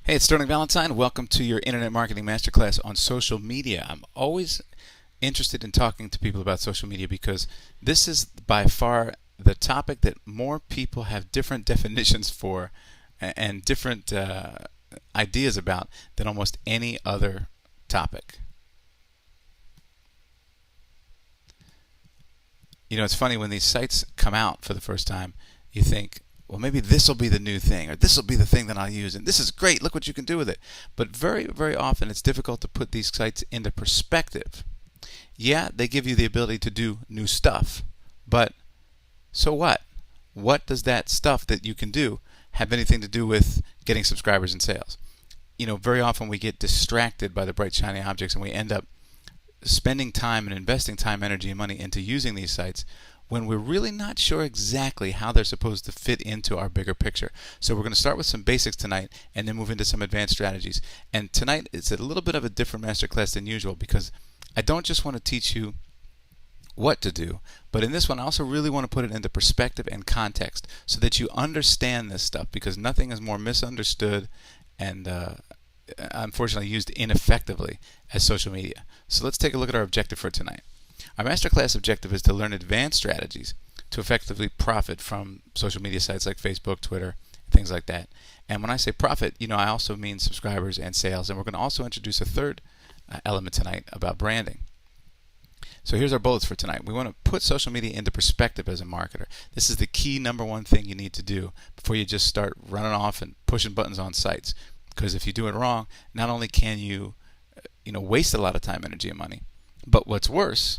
Hey, it's Sterling Valentine. Welcome to your Internet Marketing Masterclass on social media. I'm always interested in talking to people about social media because this is by far the topic that more people have different definitions for and different ideas about than almost any other topic. You know, it's funny when these sites come out for the first time, you think, well, maybe this will be the new thing, or this will be the thing that I'll use, and this is great. Look what you can do with it. But very, very often, it's difficult to put these sites into perspective. Yeah, they give you the ability to do new stuff, but so what? What does that stuff that you can do have anything to do with getting subscribers and sales? You know, very often we get distracted by the bright, shiny objects, and we end up spending time and investing time, energy, and money into using these sites when we're really not sure exactly how they're supposed to fit into our bigger picture. So we're going to start with some basics tonight and then move into some advanced strategies. And tonight it's a little bit of a different masterclass than usual because I don't just want to teach you what to do, but in this one I also really want to put it into perspective and context so that you understand this stuff, because nothing is more misunderstood and unfortunately used ineffectively as social media. So let's take a look at our objective for tonight. Our masterclass objective is to learn advanced strategies to effectively profit from social media sites like Facebook, Twitter, things like that. And when I say profit, you know, I also mean subscribers and sales. And we're going to also introduce a third element tonight about branding. So here's our bullets for tonight. We want to put social media into perspective as a marketer. This is the key number one thing you need to do before you just start running off and pushing buttons on sites. Because if you do it wrong, not only can you, waste a lot of time, energy, and money, but what's worse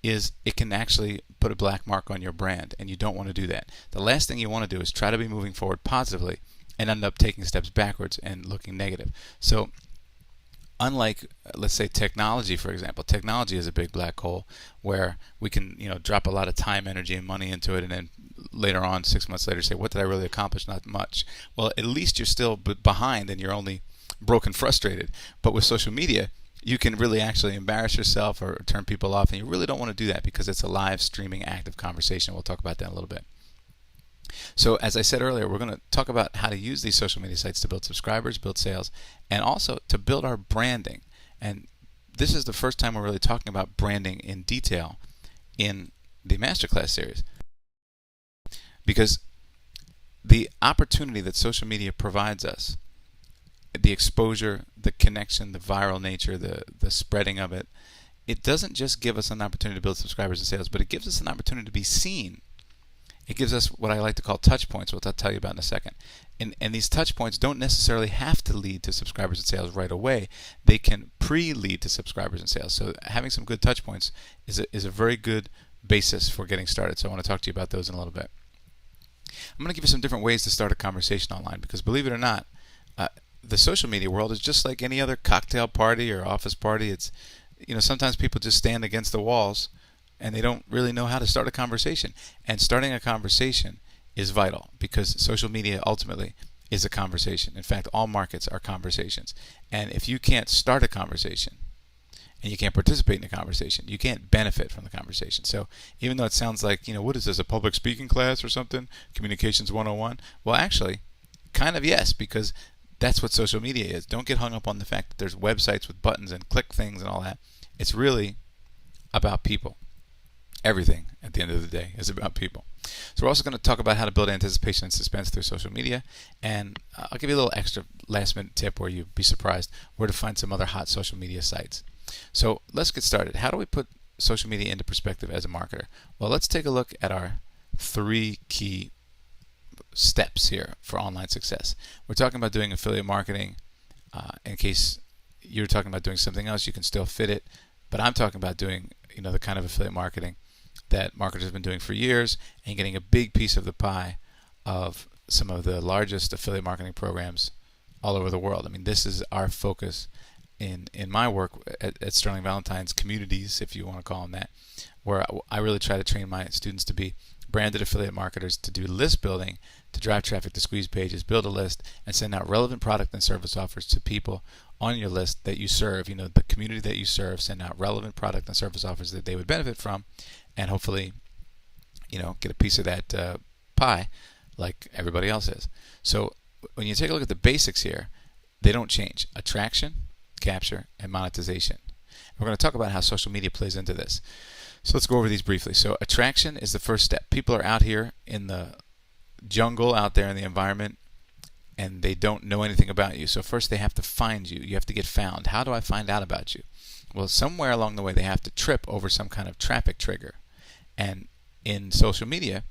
is it can actually put a black mark on your brand, and you don't want to do that. The last thing you want to do is try to be moving forward positively and end up taking steps backwards and looking negative. So unlike, let's say, technology, for example, technology is a big black hole where we can, drop a lot of time, energy, and money into it, and then later on, 6 months later, say, what did I really accomplish? Not much. Well, at least you're still behind and you're only broken frustrated. But with social media, you can really actually embarrass yourself or turn people off, and you really don't want to do that because it's a live streaming active conversation. We'll talk about that in a little bit. So as I said earlier, we're going to talk about how to use these social media sites to build subscribers, build sales, and also to build our branding. And this is the first time we're really talking about branding in detail in the Masterclass series, because the opportunity that social media provides us, the exposure, the connection, the viral nature, the spreading of it, it doesn't just give us an opportunity to build subscribers and sales, but it gives us an opportunity to be seen. It gives us what I like to call touch points, which I'll tell you about in a second. And these touch points don't necessarily have to lead to subscribers and sales right away. They can pre-lead to subscribers and sales. So having some good touch points is a very good basis for getting started. So I want to talk to you about those in a little bit. I'm going to give you some different ways to start a conversation online, because believe it or not, the social media world is just like any other cocktail party or office party. It's, sometimes people just stand against the walls and they don't really know how to start a conversation. And starting a conversation is vital, because social media ultimately is a conversation. In fact, all markets are conversations. And if you can't start a conversation and you can't participate in a conversation, you can't benefit from the conversation. So even though it sounds like, what is this, a public speaking class or something? Communications 101? Well, actually, kind of yes, because that's what social media is. Don't get hung up on the fact that there's websites with buttons and click things and all that. It's really about people. Everything at the end of the day is about people. So we're also going to talk about how to build anticipation and suspense through social media, and I'll give you a little extra last minute tip where you'd be surprised where to find some other hot social media sites. So let's get started. How do we put social media into perspective as a marketer? Well, let's take a look at our 3 key steps here for online success. We're talking about doing affiliate marketing. In case you're talking about doing something else, you can still fit it, but I'm talking about doing the kind of affiliate marketing that marketers have been doing for years, and getting a big piece of the pie of some of the largest affiliate marketing programs all over the world. I mean, this is our focus in my work at Sterling Valentine's communities, if you want to call them that, where I really try to train my students to be branded affiliate marketers, to do list building, to drive traffic to squeeze pages, build a list, and send out relevant product and service offers to people on your list that you serve, the community that you serve. Send out relevant product and service offers that they would benefit from, and hopefully, get a piece of that pie like everybody else is. So when you take a look at the basics here, They don't change. Attraction, capture, and monetization. We're going to talk about how social media plays into this. So let's go over these briefly. So attraction is the first step. People are out here in the jungle, out there in the environment, and they don't know anything about you. So first they have to find you. You have to get found. How do I find out about you? Well, somewhere along the way they have to trip over some kind of traffic trigger. And in social media,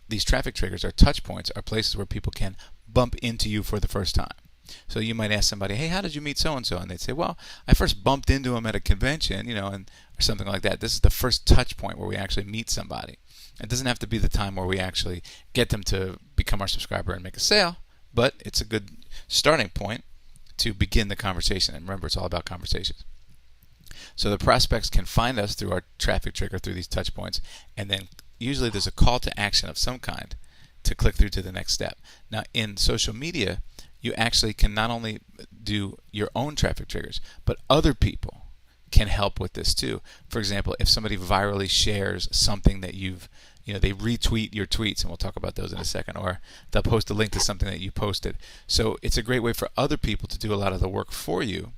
these traffic triggers are touch points, are places where people can bump into you for the first time. So you might ask somebody, hey, how did you meet so-and-so? And they'd say, well, I first bumped into him at a convention, and or something like that. This is the first touch point where we actually meet somebody. It doesn't have to be the time where we actually get them to become our subscriber and make a sale, but it's a good starting point to begin the conversation. And remember, it's all about conversations. So the prospects can find us through our traffic trigger, through these touch points, and then usually there's a call to action of some kind to click through to the next step. Now, in social media, you actually can not only do your own traffic triggers, but other people can help with this too. For example, if somebody virally shares something that they retweet your tweets, and we'll talk about those in a second, or they'll post a link to something that you posted. So it's a great way for other people to do a lot of the work for you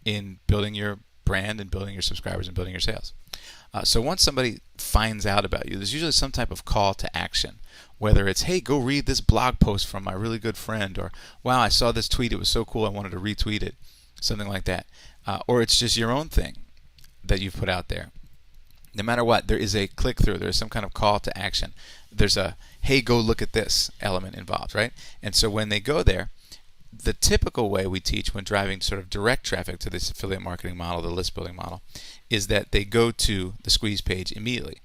in building your brand and building your subscribers and building your sales. So once somebody finds out about you, there's usually some type of call to action. Whether it's, hey, go read this blog post from my really good friend, or wow, I saw this tweet, it was so cool, I wanted to retweet it, something like that. Or it's just your own thing that you've put out there. No matter what, there is a click-through. There's some kind of call to action. There's a, hey, go look at this element involved, right? And so when they go there, the typical way we teach when driving sort of direct traffic to this affiliate marketing model, the list building model, is that they go to the squeeze page immediately.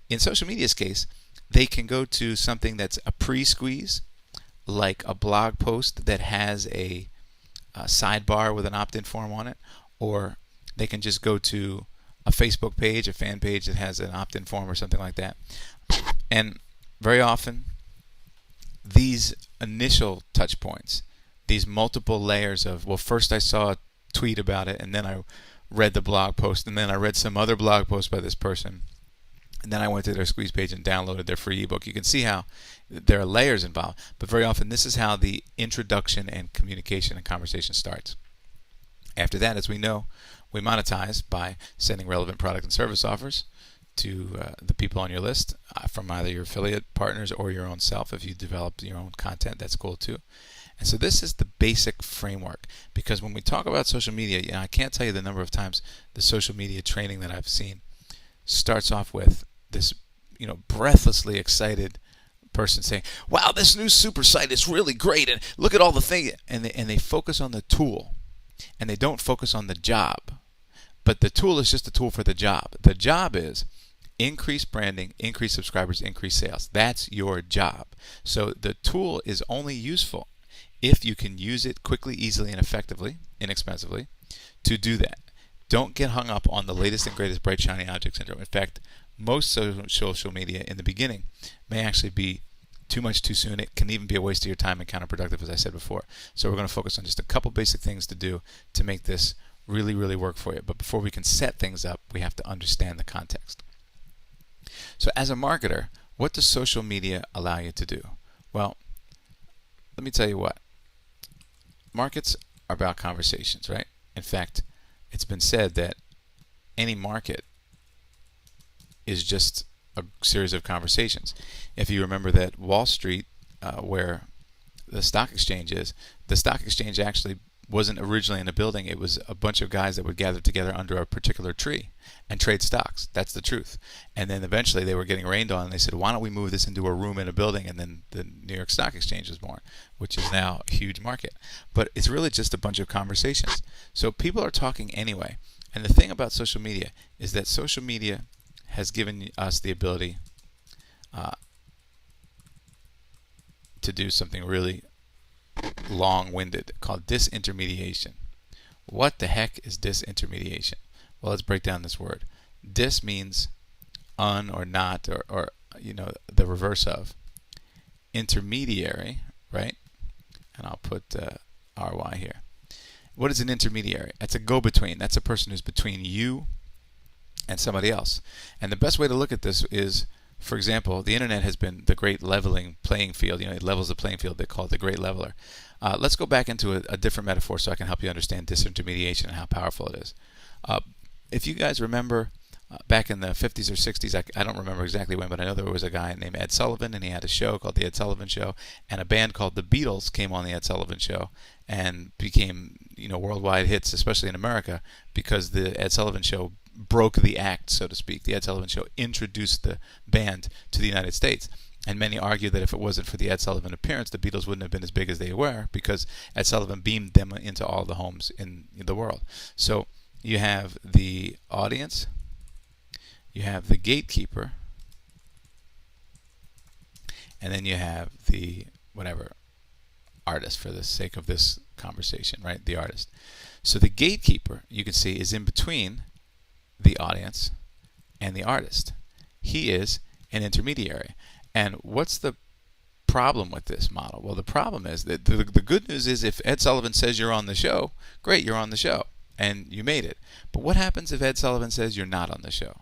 In social media's case, they can go to something that's a pre-squeeze, like a blog post that has a sidebar with an opt-in form on it, or they can just go to a Facebook page, a fan page that has an opt-in form or something like that. And very often, these initial touch points, these multiple layers of, well, first I saw a tweet about it, and then I read the blog post, and then I read some other blog post by this person, and then I went to their squeeze page and downloaded their free ebook. You can see how there are layers involved, but very often this is how the introduction and communication and conversation starts. After that, as we know, we monetize by sending relevant product and service offers to the people on your list from either your affiliate partners or your own self. If you develop your own content, that's cool too. And so this is the basic framework, because when we talk about social media, I can't tell you the number of times the social media training that I've seen starts off with this, breathlessly excited person saying, "Wow, this new super site is really great, and look at all the things," and they focus on the tool, and they don't focus on the job. But the tool is just a tool for the job. The job is increase branding, increase subscribers, increase sales. That's your job. So the tool is only useful if you can use it quickly, easily, and effectively, inexpensively, to do that. Don't get hung up on the latest and greatest bright, shiny object syndrome. In fact, most social media in the beginning may actually be too much too soon. It can even be a waste of your time and counterproductive, as I said before. So we're going to focus on just a couple basic things to do to make this really, really work for you. But before we can set things up, we have to understand the context. So as a marketer, what does social media allow you to do? Well, let me tell you what. Markets are about conversations, right? In fact, it's been said that any market is just a series of conversations. If you remember that Wall Street, where the stock exchange is, the stock exchange actually wasn't originally in a building. It was a bunch of guys that would gather together under a particular tree and trade stocks. That's the truth. And then eventually they were getting rained on, and they said, why don't we move this into a room in a building? And then the New York Stock Exchange was born, which is now a huge market. But it's really just a bunch of conversations. So people are talking anyway. And the thing about social media is that social media has given us the ability to do something really long-winded called disintermediation. What the heck is disintermediation? Well, let's break down this word. Dis means un or not, or the reverse of. Intermediary, right? And I'll put RY here. What is an intermediary? That's a go-between. That's a person who's between you and somebody else. And the best way to look at this is For example, the internet has been the great leveling playing field. It levels the playing field. They call it the great leveler. Let's go back into a different metaphor so I can help you understand disintermediation and how powerful it is. If you guys remember back in the 50s or 60s, I don't remember exactly when, but I know there was a guy named Ed Sullivan, and he had a show called The Ed Sullivan Show, and a band called The Beatles came on The Ed Sullivan Show and became worldwide hits, especially in America, because The Ed Sullivan Show broke the act, so to speak. The Ed Sullivan Show introduced the band to the United States. And many argue that if it wasn't for the Ed Sullivan appearance, the Beatles wouldn't have been as big as they were, because Ed Sullivan beamed them into all the homes in the world. So you have the audience, you have the gatekeeper, and then you have the artist, for the sake of this conversation, right? The artist. So the gatekeeper, you can see, is in between the audience and the artist. He is an intermediary. And what's the problem with this model? Well, the problem is that the good news is, if Ed Sullivan says you're on the show, great, you're on the show and you made it. But what happens if Ed Sullivan says you're not on the show?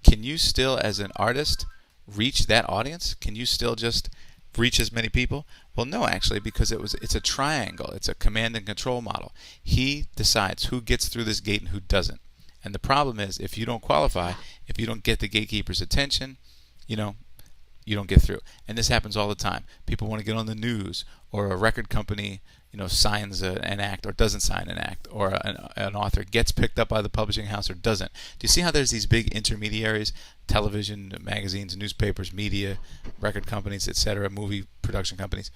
Can you still, as an artist, reach that audience? Can you still just reach as many people? Well, no, actually, because it's a triangle. It's a command and control model. He decides who gets through this gate and who doesn't. And the problem is, if you don't qualify, if you don't get the gatekeeper's attention, you don't get through. And this happens all the time. People want to get on the news, or a record company, signs an act or doesn't sign an act, or an author gets picked up by the publishing house or doesn't. Do you see how there's these big intermediaries? Television, magazines, newspapers, media, record companies, etc., movie production companies.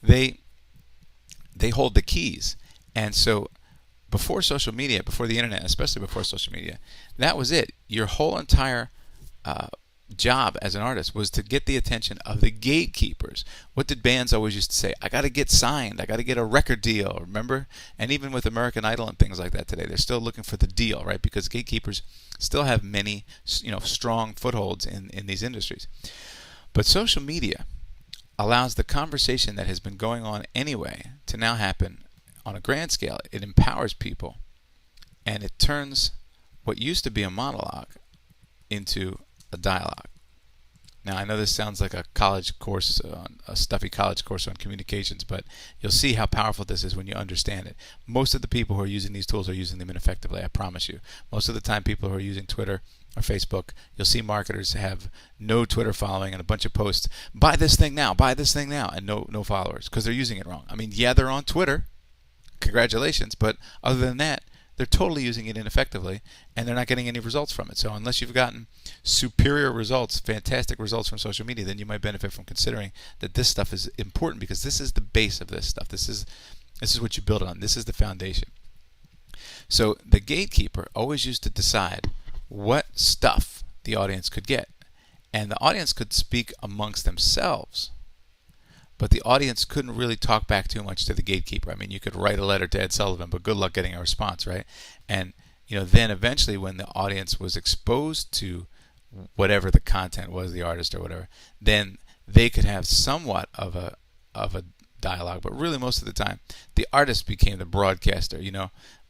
They hold the keys. And so before social media, before the internet, especially before social media, that was it. Your whole entire job as an artist was to get the attention of the gatekeepers. What did bands always used to say? I got to get signed. I got to get a record deal. Remember? And even with American Idol and things like that today, they're still looking for the deal, right? Because gatekeepers still have many, strong footholds in these industries. But social media allows the conversation that has been going on anyway to now happen on a grand scale. It empowers people, and it turns what used to be a monologue into a dialogue. Now, I know this sounds like a college course, a stuffy college course on communications, but you'll see how powerful this is when you understand it. Most of the people who are using these tools are using them ineffectively, I promise you. Most of the time, people who are using Twitter or Facebook, you'll see marketers have no Twitter following and a bunch of posts, buy this thing now, and no followers, because they're using it wrong. I mean, yeah, they're on Twitter, congratulations, but other than that, they're totally using it ineffectively, and they're not getting any results from it. So unless you've gotten superior results, fantastic results from social media, then you might benefit from considering that this stuff is important, because this is the base of this stuff. This is what you build on. This is the foundation. So the gatekeeper always used to decide what stuff the audience could get. And the audience could speak amongst themselves, but the audience couldn't really talk back too much to the gatekeeper. I mean, you could write a letter to Ed Sullivan, but good luck getting a response, right? And then eventually, when the audience was exposed to whatever the content was, the artist or whatever, then they could have somewhat of a dialogue. But really, most of the time, the artist became the broadcaster.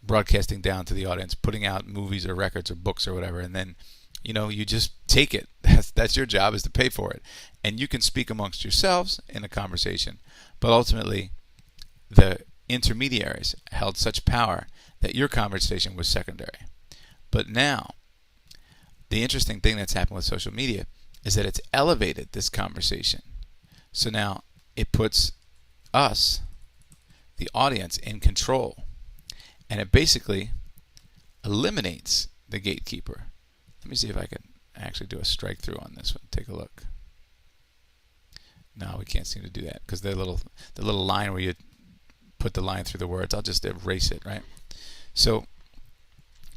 Broadcasting down to the audience, putting out movies or records or books or whatever, and then you just take it. That's your job, is to pay for it. And you can speak amongst yourselves in a conversation, but ultimately the intermediaries held such power that your conversation was secondary. But now, the interesting thing that's happened with social media is that it's elevated this conversation. So now it puts us, the audience, in control. And it basically eliminates the gatekeeper. Let me see if I can actually do a strike through on this one. Take a look. No, we can't seem to do that, because the little line where you put the line through the words, I'll just erase it, right? So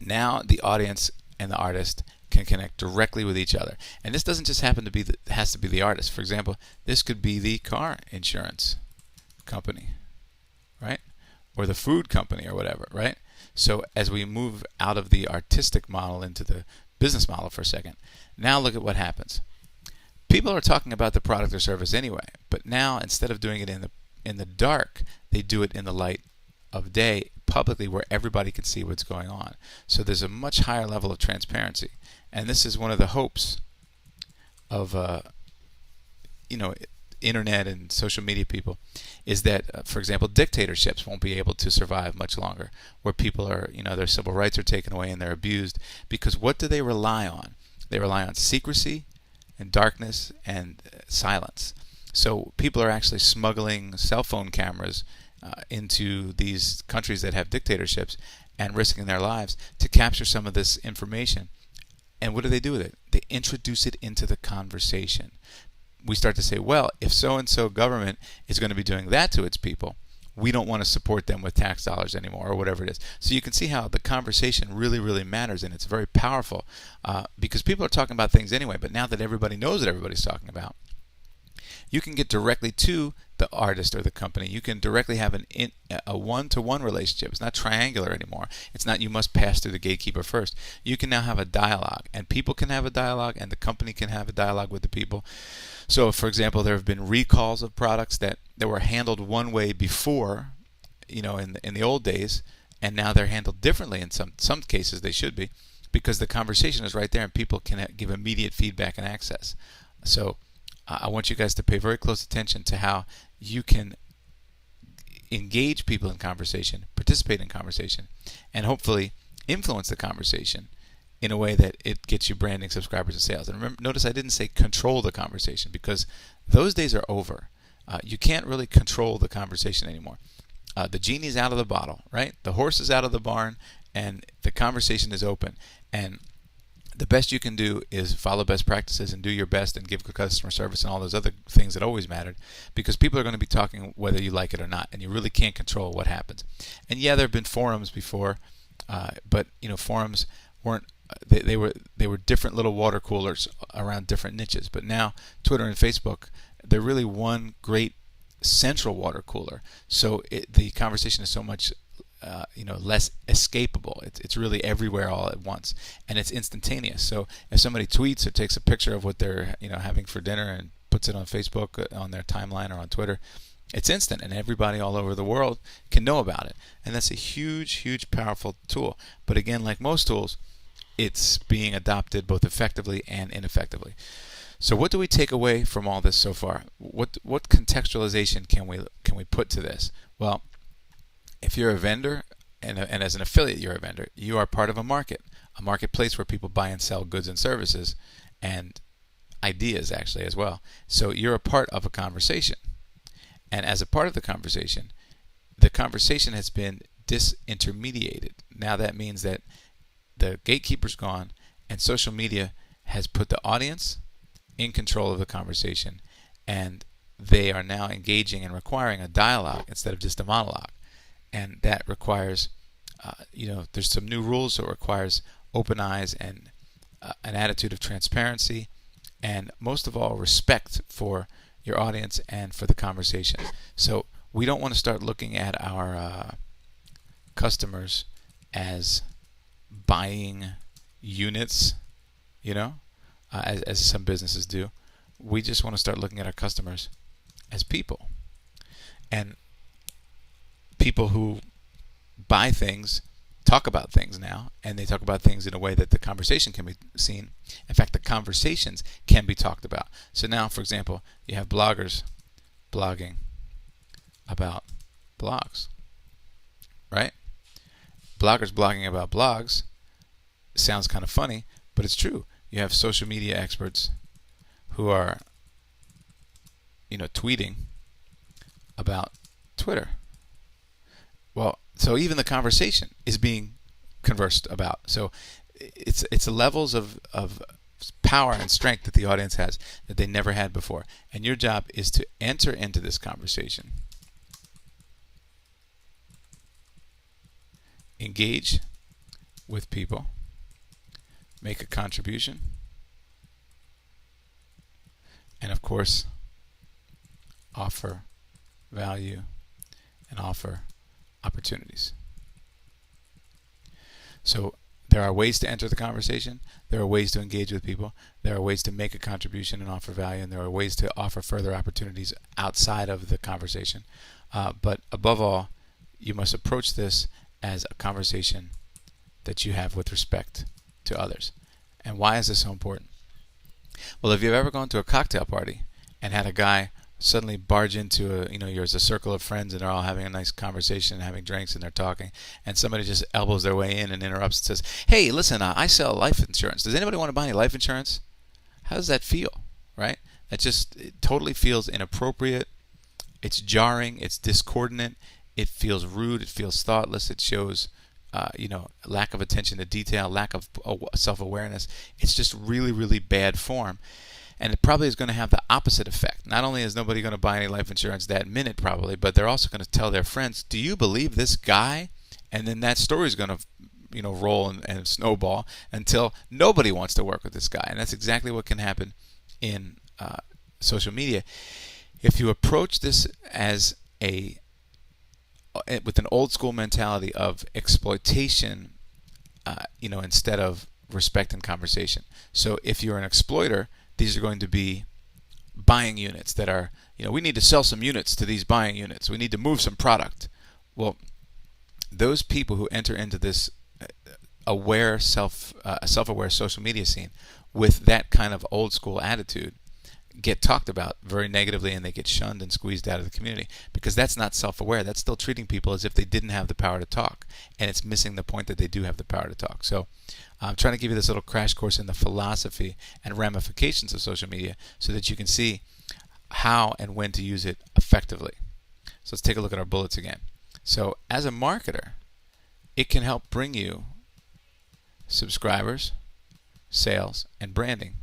now the audience and the artist can connect directly with each other. And this doesn't just happen to be has to be the artist. For example, this could be the car insurance company, right? Or the food company or whatever, right? So as we move out of the artistic model into the business model for a second, now look at what happens. People are talking about the product or service anyway, but now instead of doing it in the dark, they do it in the light of day, publicly, where everybody can see what's going on. So there's a much higher level of transparency. And this is one of the hopes of you know internet and social media people is that, for example, dictatorships won't be able to survive much longer, where people are, their civil rights are taken away and they're abused. Because what do they rely on? They rely on secrecy and darkness and silence. So people are actually smuggling cell phone cameras into these countries that have dictatorships and risking their lives to capture some of this information. And what do they do with it? They introduce it into the conversation. We start to say, well, if so-and-so government is going to be doing that to its people, we don't want to support them with tax dollars anymore, or whatever it is. So you can see how the conversation really, really matters, and it's very powerful because people are talking about things anyway, but now that everybody knows what everybody's talking about, you can get directly to the artist or the company. You can directly have a one-to-one relationship. It's not triangular anymore. It's not you must pass through the gatekeeper first. You can now have a dialogue, and people can have a dialogue, and the company can have a dialogue with the people. So, for example, there have been recalls of products that were handled one way before, in the old days, and now they're handled differently. In some cases, they should be, because the conversation is right there, and people can give immediate feedback and access. So, I want you guys to pay very close attention to how you can engage people in conversation, participate in conversation, and hopefully influence the conversation in a way that it gets you branding, subscribers, and sales. And remember, notice I didn't say control the conversation, because those days are over. You can't really control the conversation anymore. The genie's out of the bottle, right? The horse is out of the barn, and the conversation is open. And the best you can do is follow best practices and do your best and give good customer service and all those other things that always mattered, because people are going to be talking whether you like it or not, and you really can't control what happens. And yeah, there have been forums before, but forums weren't. They were different little water coolers around different niches. But now Twitter and Facebook, they're really one great central water cooler. So the conversation is so much less escapable. It's really everywhere all at once, and it's instantaneous. So if somebody tweets or takes a picture of what they're having for dinner and puts it on Facebook, on their timeline, or on Twitter, it's instant, and everybody all over the world can know about it. And that's a huge, huge, powerful tool. But again, like most tools, it's being adopted both effectively and ineffectively. So what do we take away from all this so far? What contextualization can we put to this? Well, if you're a vendor, and as an affiliate you're a vendor, you are part of a marketplace where people buy and sell goods and services, and ideas actually as well. So you're a part of a conversation. And as a part of the conversation has been disintermediated. Now that means that the gatekeeper's gone, and social media has put the audience in control of the conversation, and they are now engaging and requiring a dialogue instead of just a monologue. And that requires, there's some new rules, so it requires open eyes and an attitude of transparency, and most of all, respect for your audience and for the conversation. So we don't want to start looking at our customers as buying units, as some businesses do. We just want to start looking at our customers as people. And people who buy things talk about things now, and they talk about things in a way that the conversation can be seen. In fact, the conversations can be talked about. So now, for example, you have bloggers blogging about blogs, right? Bloggers blogging about blogs sounds kind of funny, but it's true. You have social media experts who are, tweeting about Twitter. Well, so even the conversation is being conversed about. So it's the levels of power and strength that the audience has that they never had before. And your job is to enter into this conversation, engage with people, make a contribution, and of course, offer value and offer opportunities. So there are ways to enter the conversation, there are ways to engage with people, there are ways to make a contribution and offer value, and there are ways to offer further opportunities outside of the conversation. But above all, you must approach this as a conversation that you have with respect to others. And why is this so important? Well, if you've ever gone to a cocktail party and had a guy suddenly barge into there's a circle of friends and they're all having a nice conversation and having drinks and they're talking, and somebody just elbows their way in and interrupts and says, "Hey, listen, I sell life insurance. Does anybody want to buy any life insurance?" How does that feel, right? It totally feels inappropriate. It's jarring. It's discordant. It feels rude. It feels thoughtless. It shows lack of attention to detail, lack of self-awareness. It's just really, really bad form. And it probably is going to have the opposite effect. Not only is nobody going to buy any life insurance that minute probably, but they're also going to tell their friends, "Do you believe this guy?" And then that story is going to roll and snowball until nobody wants to work with this guy. And that's exactly what can happen in social media. If you approach this as with an old school mentality of exploitation, instead of respect and conversation. So if you're an exploiter, these are going to be buying units that are, we need to sell some units to these buying units. We need to move some product. Well, those people who enter into this self-aware social media scene with that kind of old school attitude get talked about very negatively, and they get shunned and squeezed out of the community, because that's not self-aware. That's still treating people as if they didn't have the power to talk, and it's missing the point that they do have the power to talk. So I'm trying to give you this little crash course in the philosophy and ramifications of social media so that you can see how and when to use it effectively. So let's take a look at our bullets again. So as a marketer, it can help bring you subscribers, sales, and branding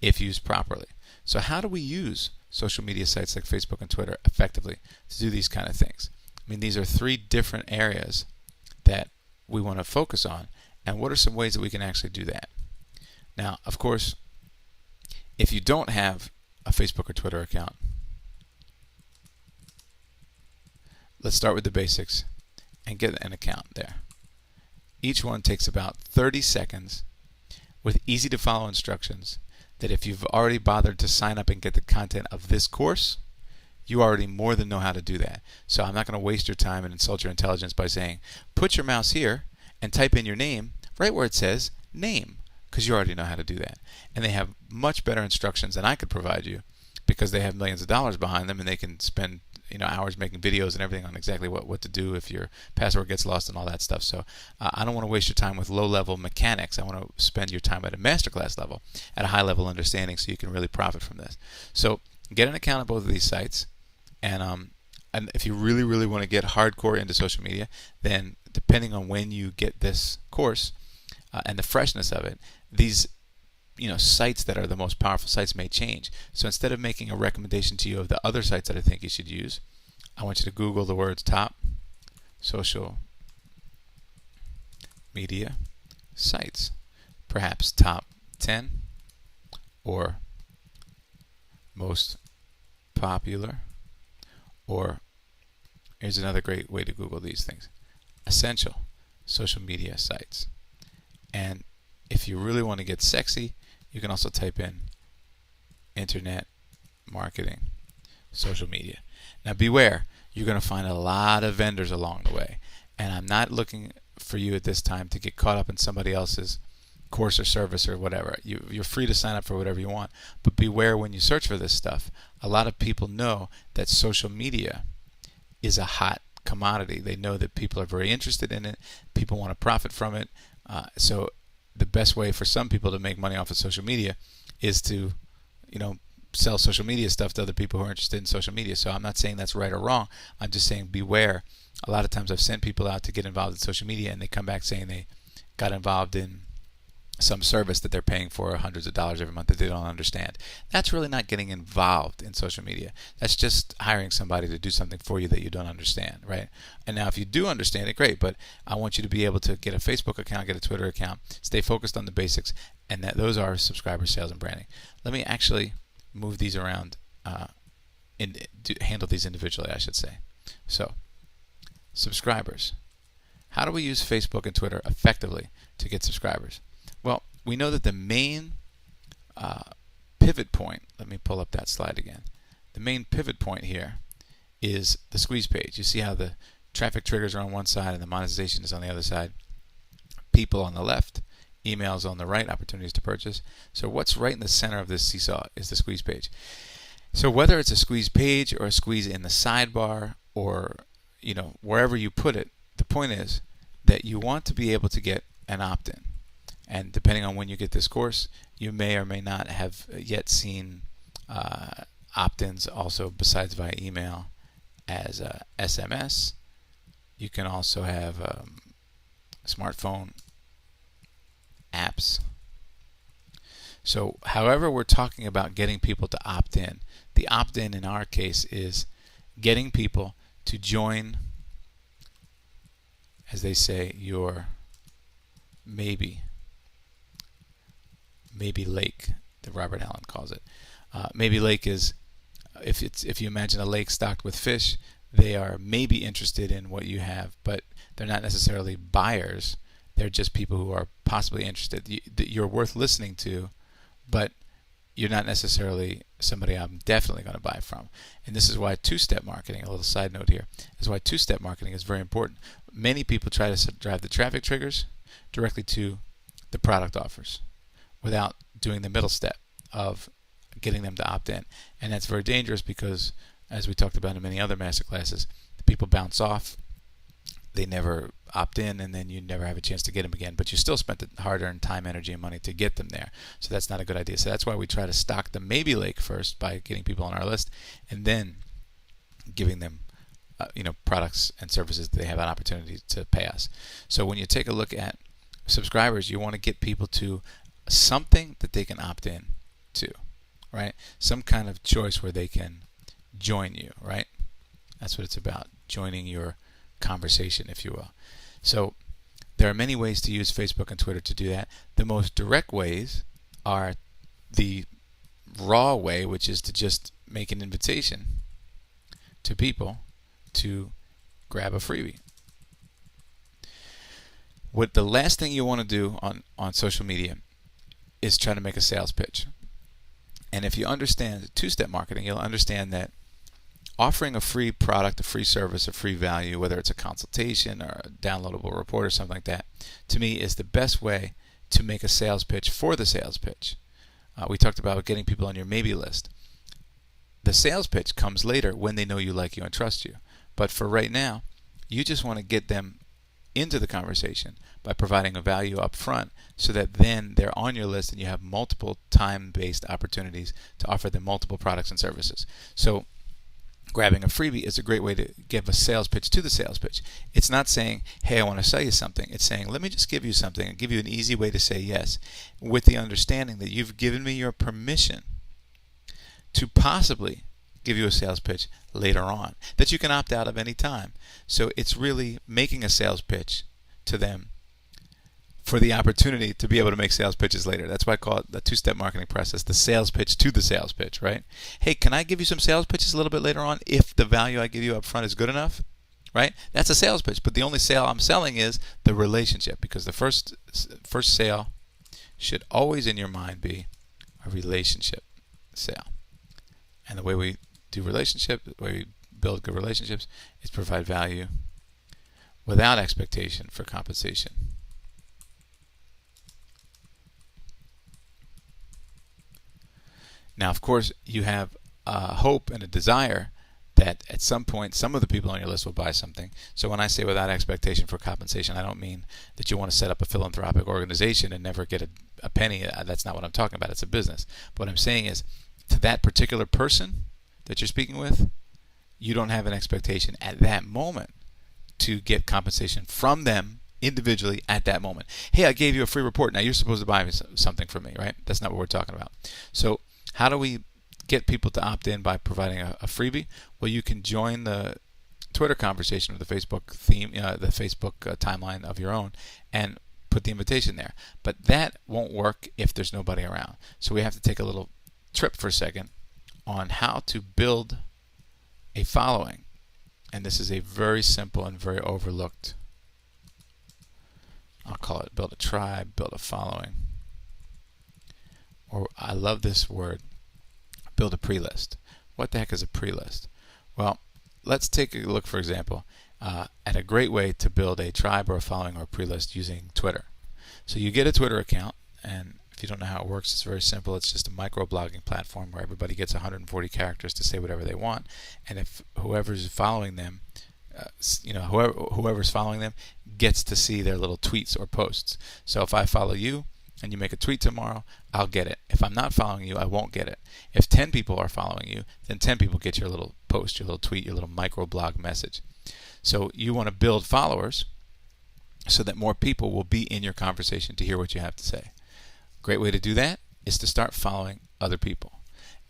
if used properly. So how do we use social media sites like Facebook and Twitter effectively to do these kind of things? I mean, these are three different areas that we want to focus on, and what are some ways that we can actually do that? Now, of course, if you don't have a Facebook or Twitter account, let's start with the basics and get an account there. Each one takes about 30 seconds with easy to follow instructions that if you've already bothered to sign up and get the content of this course, you already more than know how to do that. So I'm not going to waste your time and insult your intelligence by saying, put your mouse here and type in your name right where it says name, because you already know how to do that. And they have much better instructions than I could provide you, because they have millions of dollars behind them, and they can spend hours making videos and everything on exactly what to do if your password gets lost and all that stuff. So I don't want to waste your time with low-level mechanics. I want to spend your time at a MasterClass level, at a high-level understanding, so you can really profit from this. So get an account on both of these sites, and if you really, really want to get hardcore into social media, then depending on when you get this course and the freshness of it, these sites that are the most powerful sites may change. So instead of making a recommendation to you of the other sites that I think you should use, I want you to Google the words top social media sites, perhaps top 10 or most popular, or here's another great way to Google these things: essential social media sites. And if you really want to get sexy, you can also type in internet marketing, social media. Now beware, you're going to find a lot of vendors along the way. And I'm not looking for you at this time to get caught up in somebody else's course or service or whatever. You're free to sign up for whatever you want. But beware when you search for this stuff. A lot of people know that social media is a hot commodity. They know that people are very interested in it. People want to profit from it. So the best way for some people to make money off of social media is to, sell social media stuff to other people who are interested in social media. So I'm not saying that's right or wrong. I'm just saying beware. A lot of times I've sent people out to get involved in social media, and they come back saying they got involved in some service that they're paying for hundreds of dollars every month that they don't understand. That's really not getting involved in social media. That's just hiring somebody to do something for you that you don't understand, right? And now if you do understand it, great, but I want you to be able to get a Facebook account, get a Twitter account, stay focused on the basics, and those are subscriber sales and branding. Let me actually move these around and handle these individually, I should say. So, subscribers. How do we use Facebook and Twitter effectively to get subscribers? Well, we know that the main pivot point, let me pull up that slide again. The main pivot point here is the squeeze page. You see how the traffic triggers are on one side and the monetization is on the other side. People on the left emails on the right, opportunities to purchase. So what's right in the center of this seesaw is the squeeze page. So whether it's a squeeze page or a squeeze in the sidebar or wherever you put it, the point is that you want to be able to get an opt-in. And depending on when you get this course, you may or may not have yet seen opt-ins also besides via email as SMS. You can also have smartphone apps. So however we're talking about getting people to opt in, the opt-in in our case is getting people to join, as they say, your maybe lake, that Robert Allen calls it. Maybe lake is, if you imagine a lake stocked with fish, they are maybe interested in what you have, but they're not necessarily buyers. They're just people who are possibly interested. You're worth listening to, but you're not necessarily somebody I'm definitely going to buy from. And this is why two-step marketing, a little side note here, is why two-step marketing is very important. Many people try to drive the traffic triggers directly to the product offers without doing the middle step of getting them to opt in. And that's very dangerous because, as we talked about in many other masterclasses, the people bounce off, they never opt in, and then you never have a chance to get them again. But you still spent the hard-earned time, energy, and money to get them there. So that's not a good idea. So that's why we try to stock the maybe lake first by getting people on our list, and then giving them products and services that they have an opportunity to pay us. So when you take a look at subscribers, you want to get people to something that they can opt in to, right? Some kind of choice where they can join you, right? That's what it's about, joining your conversation, if you will. So there are many ways to use Facebook and Twitter to do that. The most direct ways are the raw way, which is to just make an invitation to people to grab a freebie. What the last thing you want to do on social media is try to make a sales pitch. And if you understand two-step marketing, you'll understand that offering a free product, a free service, a free value, whether it's a consultation or a downloadable report or something like that, to me is the best way to make a sales pitch for the sales pitch. We talked about getting people on your maybe list. The sales pitch comes later when they know you, like you, and trust you. But for right now, you just want to get them into the conversation by providing a value up front so that then they're on your list and you have multiple time-based opportunities to offer them multiple products and services. So grabbing a freebie is a great way to give a sales pitch to the sales pitch. It's not saying, hey, I want to sell you something. It's saying, let me just give you something and give you an easy way to say yes, with the understanding that you've given me your permission to possibly give you a sales pitch later on that you can opt out of any time. So it's really making a sales pitch to them for the opportunity to be able to make sales pitches later. That's why I call it the two-step marketing process, the sales pitch to the sales pitch, right? Hey, can I give you some sales pitches a little bit later on if the value I give you up front is good enough? Right? That's a sales pitch, but the only sale I'm selling is the relationship, because the first sale should always in your mind be a relationship sale. And the way we do relationship, the way we build good relationships, is provide value without expectation for compensation. Now, of course, you have a hope and a desire that at some point some of the people on your list will buy something. So when I say without expectation for compensation, I don't mean that you want to set up a philanthropic organization and never get a penny. That's not what I'm talking about. It's a business. But what I'm saying is, to that particular person that you're speaking with, you don't have an expectation at that moment to get compensation from them individually at that moment. Hey, I gave you a free report. Now you're supposed to buy me something from me, right? That's not what we're talking about. So how do we get people to opt in by providing a freebie? Well, you can join the Twitter conversation or the Facebook theme, the Facebook timeline of your own, and put the invitation there. But that won't work if there's nobody around. So we have to take a little trip for a second on how to build a following. And this is a very simple and very overlooked, I'll call it build a tribe, build a following. Or I love this word, build a pre-list. What the heck is a pre-list? Well, let's take a look, for example, at a great way to build a tribe or a following or a pre-list using Twitter. So you get a Twitter account, and if you don't know how it works, it's very simple. It's just a microblogging platform where everybody gets 140 characters to say whatever they want, and if whoever's following them, whoever's following them gets to see their little tweets or posts. So if I follow you and you make a tweet tomorrow, I'll get it. If I'm not following you, I won't get it. If 10 people are following you, then 10 people get your little post, your little tweet, your little microblog message. So you want to build followers so that more people will be in your conversation to hear what you have to say. Great way to do that is to start following other people.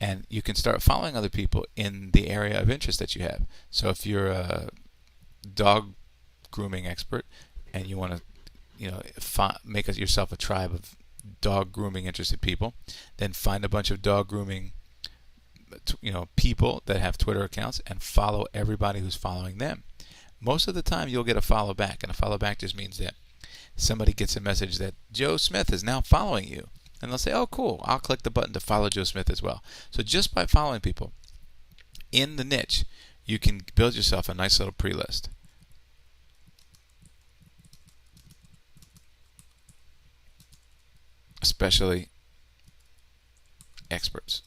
And you can start following other people in the area of interest that you have. So if you're a dog grooming expert and you want to make yourself a tribe of dog grooming interested people, then find a bunch of dog grooming people that have Twitter accounts and follow everybody who's following them. Most of the time you'll get a follow back, and a follow back just means that somebody gets a message that Joe Smith is now following you, and they'll say, oh cool, I'll click the button to follow Joe Smith as well. So just by following people in the niche, you can build yourself a nice little pre-list. Especially experts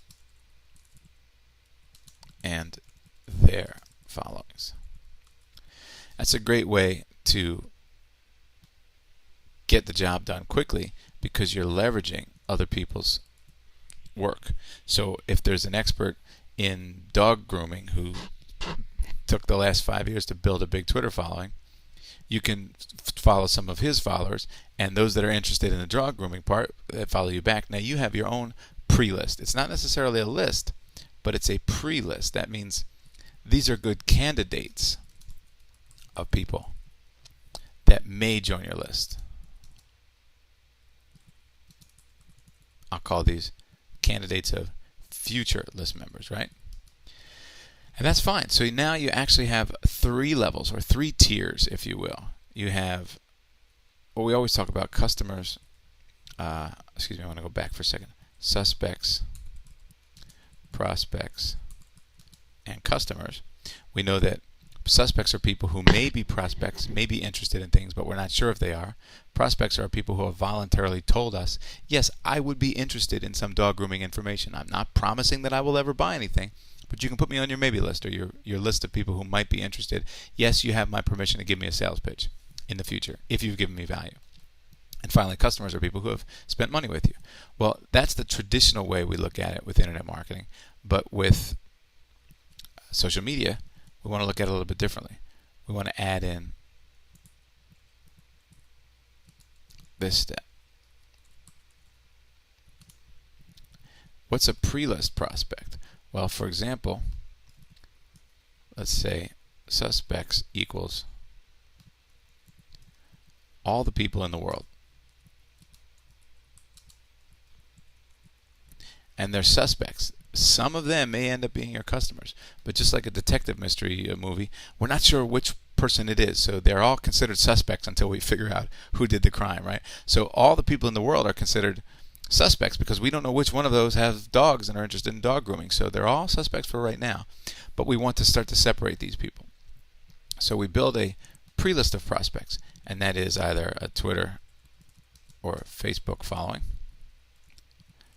and their followings. That's a great way to get the job done quickly because you're leveraging other people's work. So if there's an expert in dog grooming who took the last 5 years to build a big Twitter following, you can follow some of his followers, and those that are interested in the dog grooming part follow you back. Now you have your own pre-list. It's not necessarily a list, but it's a pre-list. That means these are good candidates of people that may join your list. I'll call these candidates of future list members, right? And that's fine. So now you actually have 3 levels, or 3 tiers, if you will. You have what we always talk about: customers. I want to go back for a second. Suspects, prospects, and customers. We know that suspects are people who may be prospects, may be interested in things, but we're not sure if they are. Prospects are people who have voluntarily told us, yes, I would be interested in some dog grooming information. I'm not promising that I will ever buy anything, but you can put me on your maybe list, or your list of people who might be interested. Yes, you have my permission to give me a sales pitch in the future if you've given me value. And finally, customers are people who have spent money with you. Well, that's the traditional way we look at it with internet marketing. But with social media, we want to look at it a little bit differently. We want to add in this step. What's a pre-list prospect? Well, for example, let's say suspects equals all the people in the world. And they're suspects. Some of them may end up being your customers, but just like a detective mystery movie, we're not sure which person it is. So they're all considered suspects until we figure out who did the crime, right? So all the people in the world are considered suspects because we don't know which one of those have dogs and are interested in dog grooming. So they're all suspects for right now, but we want to start to separate these people. So we build a pre-list of prospects, and that is either a Twitter or Facebook following,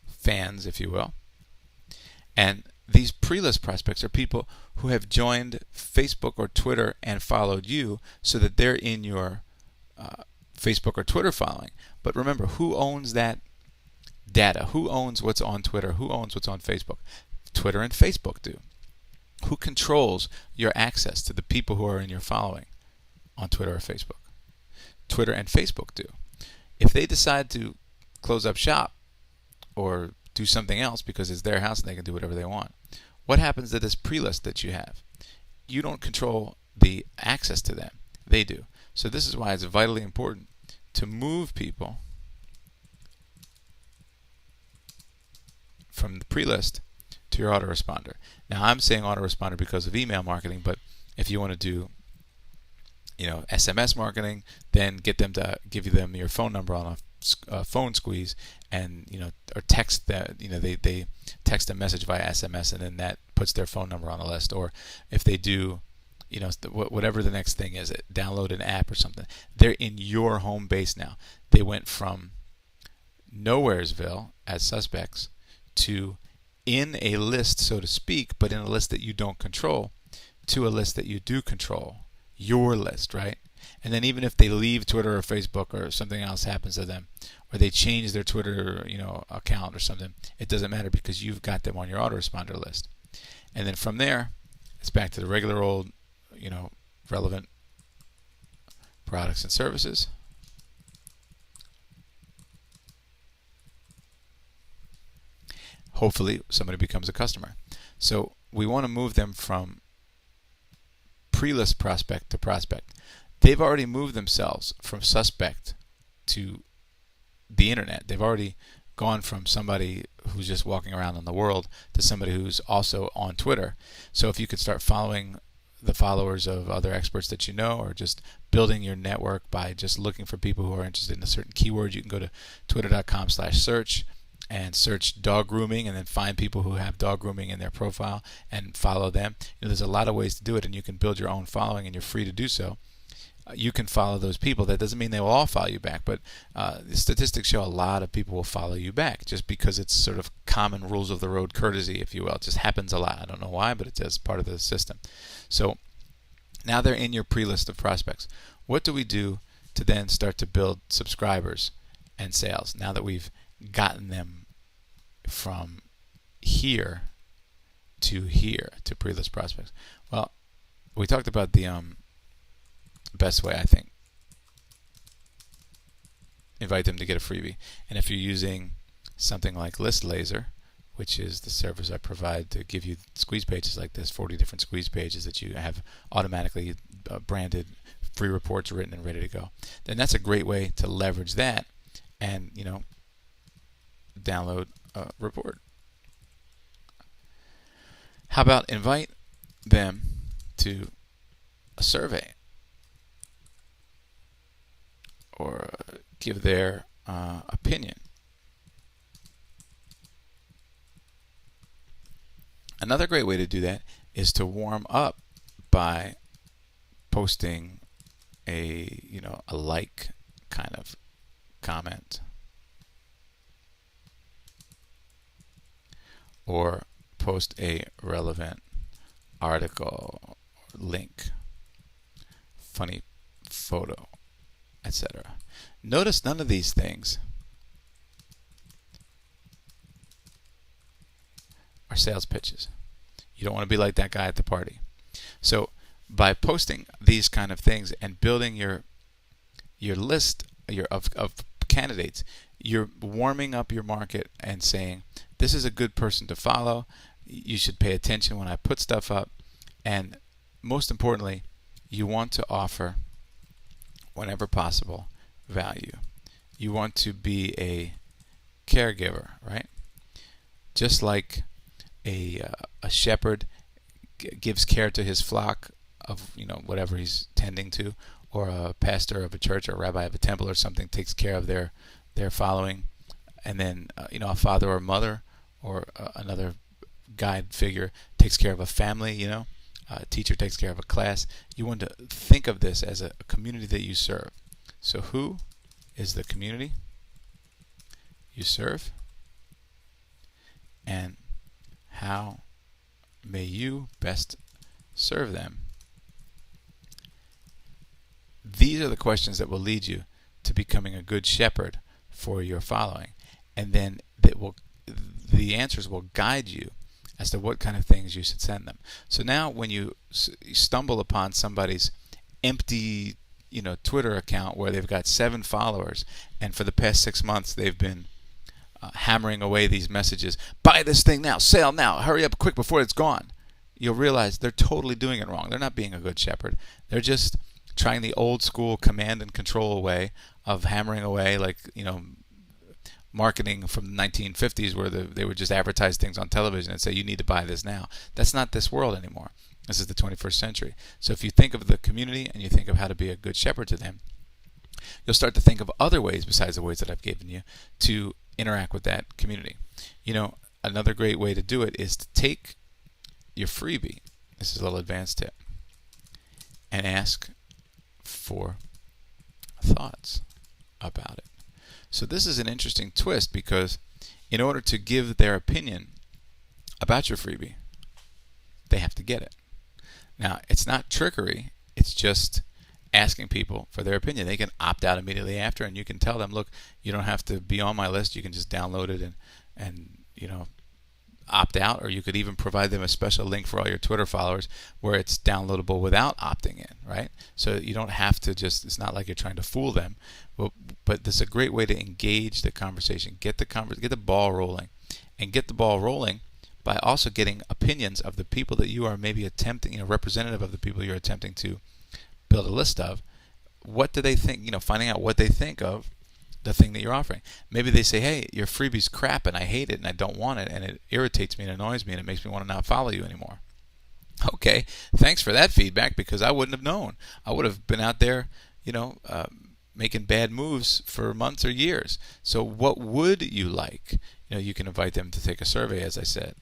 fans, if you will. And these pre-list prospects are people who have joined Facebook or Twitter and followed you so that they're in your Facebook or Twitter following. But remember, who owns that data? Who owns what's on Twitter? Who owns what's on Facebook? Twitter and Facebook do. Who controls your access to the people who are in your following on Twitter or Facebook? Twitter and Facebook do. If they decide to close up shop or do something else because it's their house and they can do whatever they want, what happens to this pre-list that you have? You don't control the access to them. They do. So this is why it's vitally important to move people from the pre-list to your autoresponder. Now I'm saying autoresponder because of email marketing, but if you want to do SMS marketing, then get them to give them your phone number on a phone squeeze, and or text that they text a message via SMS, and then that puts their phone number on a list. Or if they do whatever the next thing is, download an app or something. They're in your home base now. They went from Nowheresville as suspects to in a list, so to speak, but in a list that you don't control, to a list that you do control, your list, right? And then even if they leave Twitter or Facebook or something else happens to them, or they change their Twitter, account or something, it doesn't matter because you've got them on your autoresponder list. And then from there, it's back to the regular old, relevant products and services. Hopefully somebody becomes a customer. So we want to move them from pre-list prospect to prospect. They've already moved themselves from suspect to the internet. They've already gone from somebody who's just walking around in the world to somebody who's also on Twitter. So if you could start following the followers of other experts that you know, or just building your network by just looking for people who are interested in a certain keyword, you can go to twitter.com/search and search dog grooming, and then find people who have dog grooming in their profile and follow them. There's a lot of ways to do it, and you can build your own following, and you're free to do so. You can follow those people. That doesn't mean they will all follow you back, but the statistics show a lot of people will follow you back just because it's sort of common rules of the road courtesy, if you will. It just happens a lot. I don't know why, but it's just part of the system. So now they're in your pre-list of prospects. What do we do to then start to build subscribers and sales now that we've gotten them from here to pre-list prospects? Well, we talked about the best way, I think. Invite them to get a freebie. And if you're using something like List Laser, which is the service I provide to give you squeeze pages like this, 40 different squeeze pages that you have automatically branded, free reports written and ready to go, then that's a great way to leverage that and, download a report. How about invite them to a survey, or give their opinion? Another great way to do that is to warm up by posting a like kind of comment, or post a relevant article, link, funny photo, etc. Notice none of these things are sales pitches. You don't want to be like that guy at the party. So by posting these kind of things and building your list of candidates, you're warming up your market and saying, this is a good person to follow. You should pay attention when I put stuff up. And most importantly, you want to offer, whenever possible, value. You want to be a caregiver, right? Just like a shepherd gives care to his flock of whatever he's tending to, or a pastor of a church or a rabbi of a temple or something takes care of their following, and then a father or mother or another guide figure takes care of a family, a teacher takes care of a class. You want to think of this as a community that you serve. So who is the community you serve, and how may you best serve them? These are the questions that will lead you to becoming a good shepherd for your following, and then the answers will guide you as to what kind of things you should send them. So now when you stumble upon somebody's empty Twitter account where they've got 7 followers, and for the past 6 months they've been hammering away these messages, buy this thing now, sell now, hurry up quick before it's gone, you'll realize they're totally doing it wrong. They're not being a good shepherd. They're just trying the old school command and control way of hammering away, like marketing from the 1950s, where they would just advertise things on television and say, you need to buy this now. That's not this world anymore. This is the 21st century. So if you think of the community and you think of how to be a good shepherd to them, you'll start to think of other ways besides the ways that I've given you to interact with that community. Another great way to do it is to take your freebie. This is a little advanced tip. and ask for thoughts about it. So this is an interesting twist, because in order to give their opinion about your freebie, they have to get it. Now, it's not trickery, it's just asking people for their opinion. They can opt out immediately after, and you can tell them, look, you don't have to be on my list, you can just download it and opt out, or you could even provide them a special link for all your Twitter followers where it's downloadable without opting in, right? So you don't have to it's not like you're trying to fool them, but this is a great way to engage the conversation, get the ball rolling, and get the ball rolling by also getting opinions of the people that you are maybe attempting, representative of the people you're attempting to build a list of. What do they think? Finding out what they think of the thing that you're offering. Maybe they say, hey, your freebie's crap and I hate it and I don't want it and it irritates me and annoys me and it makes me want to not follow you anymore. Okay, thanks for that feedback, because I wouldn't have known. I would have been out there, making bad moves for months or years. So what would you like? You can invite them to take a survey, as I said,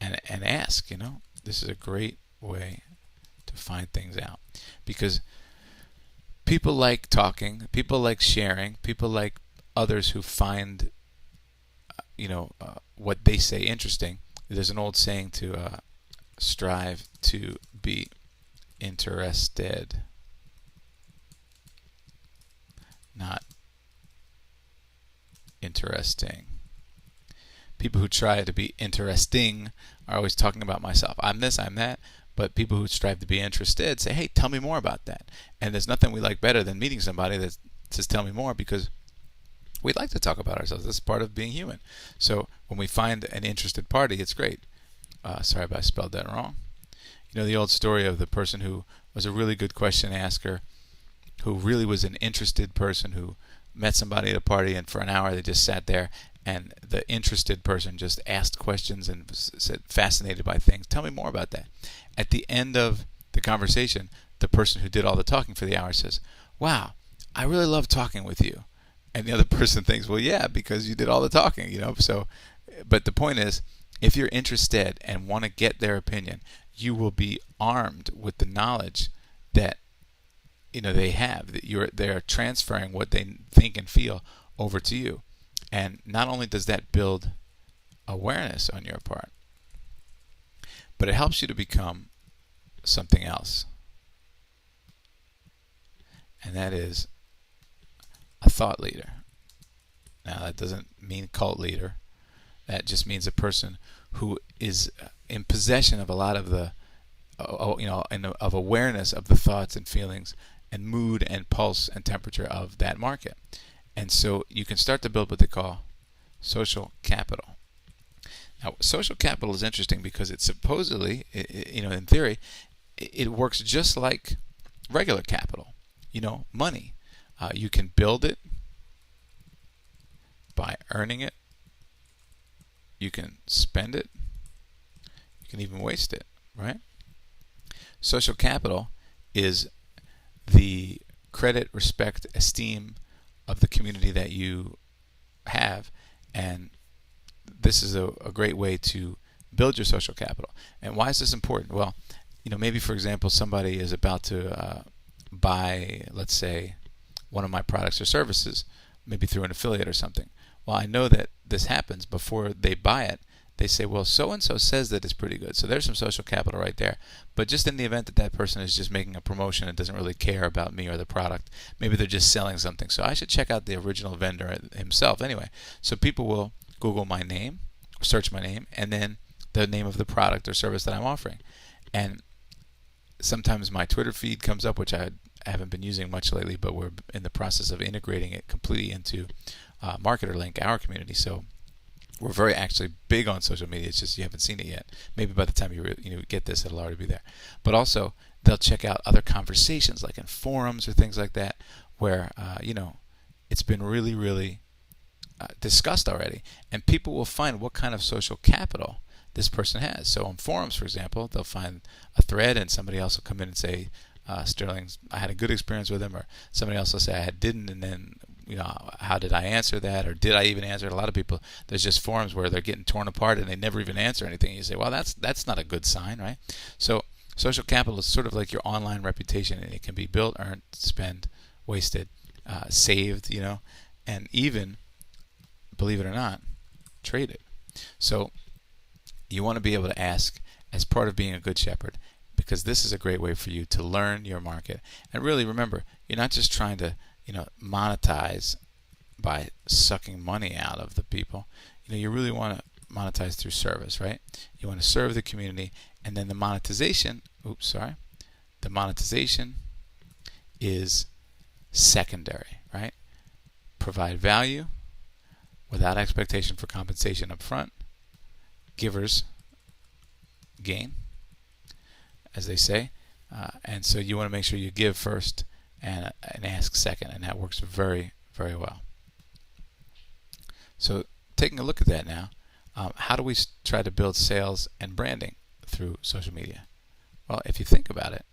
and ask. This is a great way to find things out, because people like talking, people like sharing, people like others who find what they say interesting. There's an old saying to strive to be interested, not interesting. People who try to be interesting are always talking about myself. I'm this, I'm that. But people who strive to be interested say, hey, tell me more about that. And there's nothing we like better than meeting somebody that says, tell me more, because we'd like to talk about ourselves. This is part of being human. So when we find an interested party, it's great. Sorry if I spelled that wrong. The old story of the person who was a really good question asker, who really was an interested person, who met somebody at a party, and for an hour they just sat there, and the interested person just asked questions and said, fascinated by things. Tell me more about that. At the end of the conversation, the person who did all the talking for the hour says, wow, I really love talking with you. And the other person thinks, well, yeah, because you did all the talking, So, but the point is, if you're interested and want to get their opinion, you will be armed with the knowledge that they have, that they're transferring what they think and feel over to you. And not only does that build awareness on your part, but it helps you to become something else. And that is a thought leader. Now, that doesn't mean cult leader. That just means a person who is in possession of a lot of the, of awareness of the thoughts and feelings and mood and pulse and temperature of that market. And so you can start to build what they call social capital. Now, social capital is interesting because it supposedly, in theory, it works just like regular capital, money. You can build it by earning it. You can spend it. You can even waste it, right? Social capital is the credit, respect, esteem of the community that you have, and this is a great way to build your social capital. And why is this important? Well, maybe for example, somebody is about to buy, let's say, one of my products or services, maybe through an affiliate or something. Well, I know that this happens before they buy it. They say, well, so-and-so says that it's pretty good. So there's some social capital right there. But just in the event that that person is just making a promotion and doesn't really care about me or the product, maybe they're just selling something. So I should check out the original vendor himself anyway. So people will Google my name, search my name, and then the name of the product or service that I'm offering. And sometimes my Twitter feed comes up, which I haven't been using much lately, but we're in the process of integrating it completely into MarketerLink, our community. So we're very actually big on social media. It's just you haven't seen it yet. Maybe by the time you get this, it'll already be there. But also, they'll check out other conversations, like in forums or things like that, where it's been really, really discussed already, and people will find what kind of social capital this person has. So on forums, for example, they'll find a thread, and somebody else will come in and say, Sterling, I had a good experience with him, or somebody else will say I didn't, and then how did I answer that, or did I even answer it? A lot of people, there's just forums where they're getting torn apart and they never even answer anything. You say, well, that's not a good sign, right? So Social capital is sort of like your online reputation, and it can be built, earned, spent, wasted, saved, and even, believe it or not, traded. So you want to be able to ask as part of being a good shepherd, because this is a great way for you to learn your market. And really remember, you're not just trying to monetize by sucking money out of the people. You really want to monetize through service, right? You want to serve the community, and then the monetization is secondary, right? Provide value without expectation for compensation up front. Givers gain, as they say, and so you want to make sure you give first and ask second, and that works very, very well. So taking a look at that now, how do we try to build sales and branding through social media? Well, if you think about it,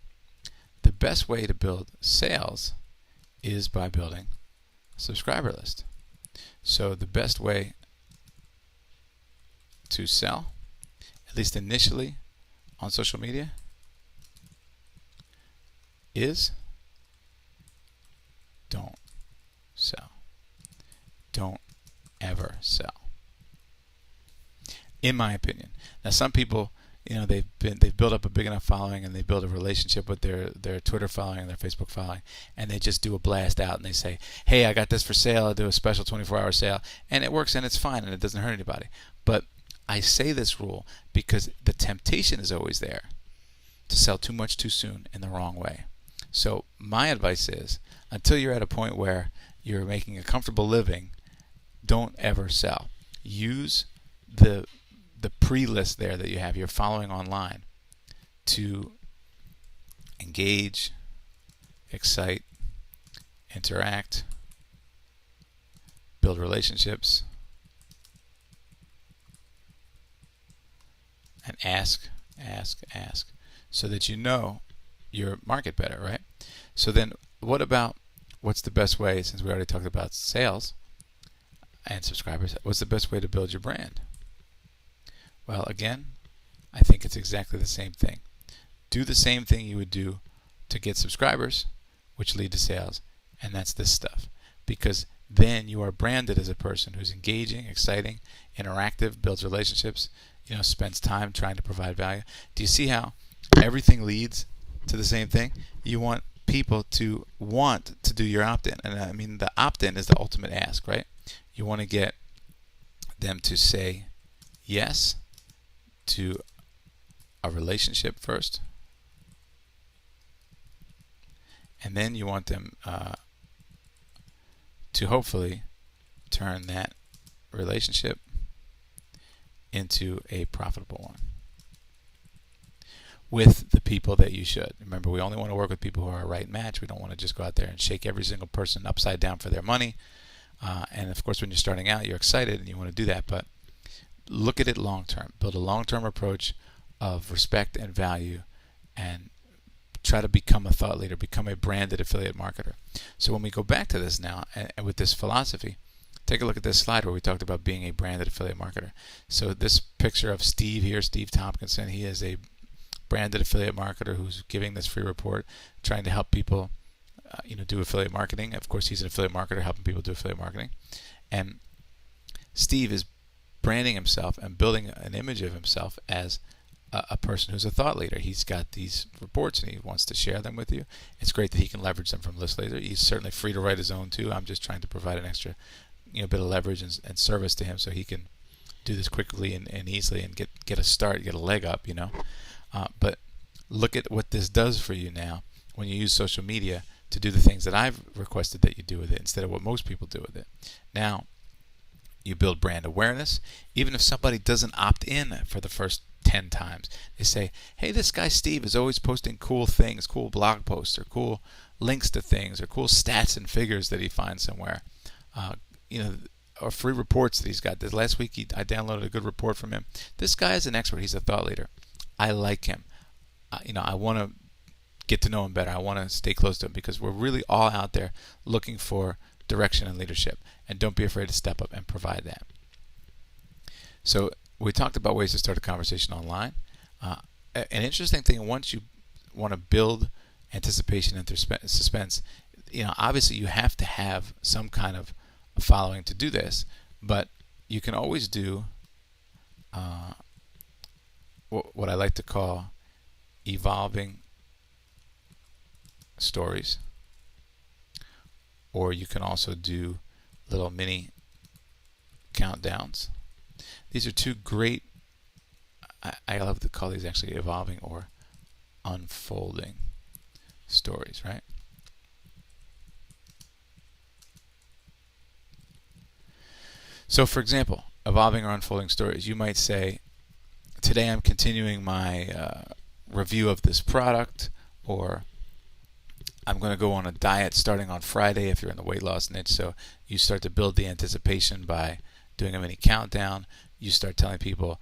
the best way to build sales is by building a subscriber list. So the best way to sell, at least initially on social media, is don't sell. Don't ever sell, in my opinion. Now, some people, they've built up a big enough following, and they build a relationship with their Twitter following and their Facebook following, and they just do a blast out, and they say, hey, I got this for sale. I'll do a special 24-hour sale, and it works, and it's fine, and it doesn't hurt anybody. But I say this rule because the temptation is always there to sell too much too soon in the wrong way. So my advice is, until you're at a point where you're making a comfortable living, don't ever sell. Use the pre-list there that you have, you're following online, to engage, excite, interact, build relationships, and ask, so that you know your market better, right? So then what's the best way, since we already talked about sales and subscribers, what's the best way to build your brand? Well, again, I think it's exactly the same thing. Do the same thing you would do to get subscribers, which lead to sales, and that's this stuff. Because then you are branded as a person who's engaging, exciting, interactive, builds relationships, spends time trying to provide value. Do you see how everything leads to the same thing? You want people to want to do your opt-in. And I mean, the opt-in is the ultimate ask, right? You want to get them to say yes to a relationship first, and then you want them to hopefully turn that relationship into a profitable one with the people that you should. Remember, we only want to work with people who are a right match. We don't want to just go out there and shake every single person upside down for their money. And of course, when you're starting out, you're excited and you want to do that, but look at it long term. Build a long-term approach of respect and value, and try to become a thought leader, become a branded affiliate marketer. So when we go back to this now, and with this philosophy, take a look at this slide where we talked about being a branded affiliate marketer. So this picture of Steve here, Steve Tompkinson, he is a branded affiliate marketer who's giving this free report, trying to help people do affiliate marketing. Of course, he's an affiliate marketer helping people do affiliate marketing. And Steve is branding himself and building an image of himself as a person who's a thought leader. He's got these reports and he wants to share them with you. It's great that he can leverage them from List Laser. He's certainly free to write his own too. I'm just trying to provide an extra bit of leverage and service to him so he can do this quickly and easily and get a start, get a leg up, But look at what this does for you now when you use social media to do the things that I've requested that you do with it instead of what most people do with it. Now, you build brand awareness. Even if somebody doesn't opt in for the first 10 times, they say, hey, this guy Steve is always posting cool things, cool blog posts, or cool links to things, or cool stats and figures that he finds somewhere, or free reports that he's got. This last week I downloaded a good report from him. This guy is an expert. He's a thought leader. I like him. I want to get to know him better. I want to stay close to him, because we're really all out there looking for direction and leadership, and don't be afraid to step up and provide that. So we talked about ways to start a conversation online. An interesting thing, once you want to build anticipation and suspense, obviously you have to have some kind of following to do this, but you can always do what I like to call evolving stories, or you can also do little mini countdowns. These are two great, I love to call these actually evolving or unfolding stories, right? So for example, evolving or unfolding stories, you might say, today I'm continuing my review of this product, or I'm going to go on a diet starting on Friday if you're in the weight loss niche. So you start to build the anticipation by doing a mini countdown. You start telling people,